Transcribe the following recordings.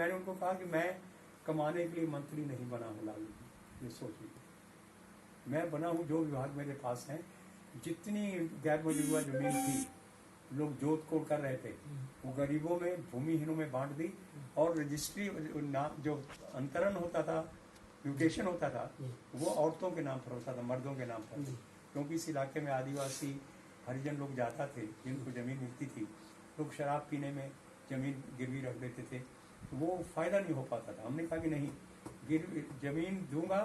मैंने उनको कहा कि मैं कमाने के लिए मंत्री नहीं बना हूँ लालू जी, ये सोचिए। मैं बना हूँ जो विभाग मेरे पास हैं, जितनी गैर मौजूदा जमीन थी लोग जोत कोड़ कर रहे थे, वो गरीबों में, भूमिहीनों में बांट दी। और रजिस्ट्री नाम जो अंतरण होता था, म्यूटेशन होता था, वो औरतों के नाम पर होता था, मर्दों के नाम पर। क्योंकि इस इलाके में आदिवासी हरिजन लोग जाता थे, जिनको ज़मीन मिलती थी, लोग शराब पीने में ज़मीन गिरवी रख देते थे, तो वो फ़ायदा नहीं हो पाता था। हमने कहा कि नहीं, ज़मीन दूंगा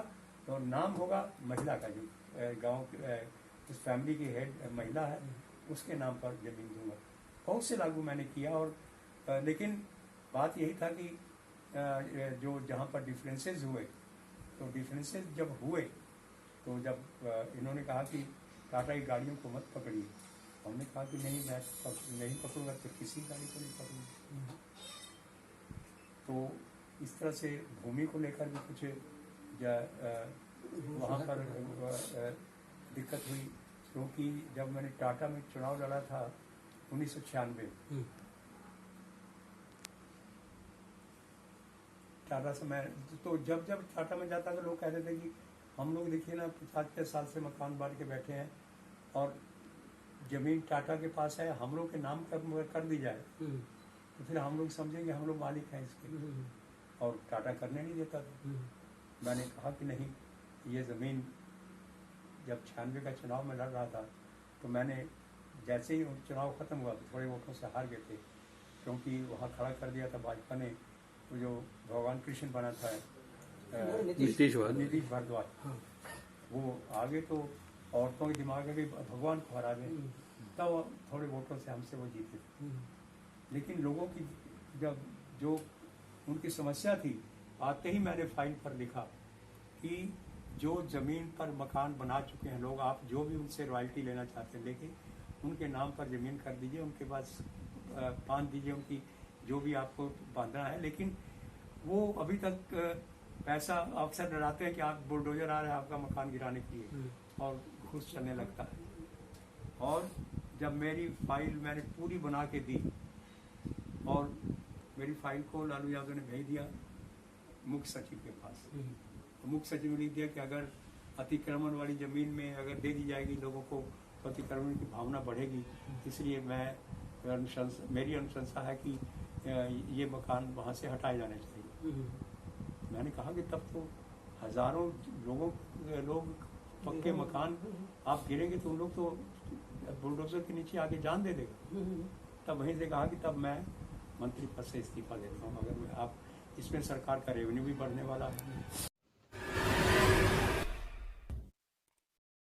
तो नाम होगा महिला का, जो गाँव उस फैमिली की हेड महिला है, उसके नाम पर ज़मीन दूंगा। बहुत से लागू मैंने किया। और लेकिन बात यही था कि जो जहाँ पर डिफरेंसेस हुए, तो डिफरेंसेस जब हुए, तो जब इन्होंने कहा कि टाटा की गाड़ियों को मत पकड़िए, हमने कहा कि नहीं, मैं नहीं पकड़ूंगा तो किसी गाड़ी को नहीं पकड़ूंगा। तो इस तरह से भूमि को लेकर भी कुछ वहाँ पर दिक्कत हुई। क्योंकि जब मैंने टाटा में चुनाव लड़ा था 1996, टाटा से मैं, तो जब टाटा में जाता था लोग कहते थे कि हम लोग देखिए ना 50 साल से मकान बांट के बैठे हैं और जमीन टाटा के पास है, हम लोग के नाम कर दी जाए तो फिर हम लोग समझेंगे हम लोग मालिक हैं इसके। और टाटा करने नहीं देता था। मैंने कहा कि नहीं, ये ज़मीन, जब 96 का चुनाव में लड़ रहा था, तो मैंने जैसे ही चुनाव ख़त्म हुआ तो थोड़े वोटों से हार गए थे, क्योंकि वहाँ खड़ा कर दिया था भाजपा ने, वो जो भगवान कृष्ण बना था नीतीश भारद्वाज, वो आगे तो औरतों के दिमाग में भी भगवान को हरा गए, तब थोड़े वोटों से हमसे वो जीते थे। लेकिन लोगों की जब जो उनकी समस्या थी, आते ही मैंने फाइल पर लिखा कि जो ज़मीन पर मकान बना चुके हैं लोग, आप जो भी उनसे रॉयल्टी लेना चाहते हैं लेके उनके नाम पर ज़मीन कर दीजिए, उनके पास बांध दीजिए, उनकी जो भी आपको बांधना है। लेकिन वो अभी तक पैसा अक्सर डराते हैं कि आप बुलडोजर आ रहे हैं आपका मकान गिराने के लिए, और घुस चलने लगता है। और जब मेरी फाइल मैंने पूरी बना के दी और मेरी फाइल को लालू यादव ने भेज दिया मुख्य सचिव के पास, तो मुख्य सचिव ने लिख दिया कि अगर अतिक्रमण वाली ज़मीन में अगर दे दी जाएगी लोगों को तो अतिक्रमण की भावना बढ़ेगी, इसलिए मेरी अनुशंसा है कि ये मकान वहाँ से हटाए जाने चाहिए। मैंने कहा कि तब तो हज़ारों लोग पक्के मकान आप गिरेंगे तो उन लोग तो बुलडोजर के नीचे आगे जान दे देगा। तब वहीं से कहा कि तब मैं मंत्री पद से इस्तीफा देता हूँ, अगर आप इसमें सरकार का रेवेन्यू भी बढ़ने वाला है।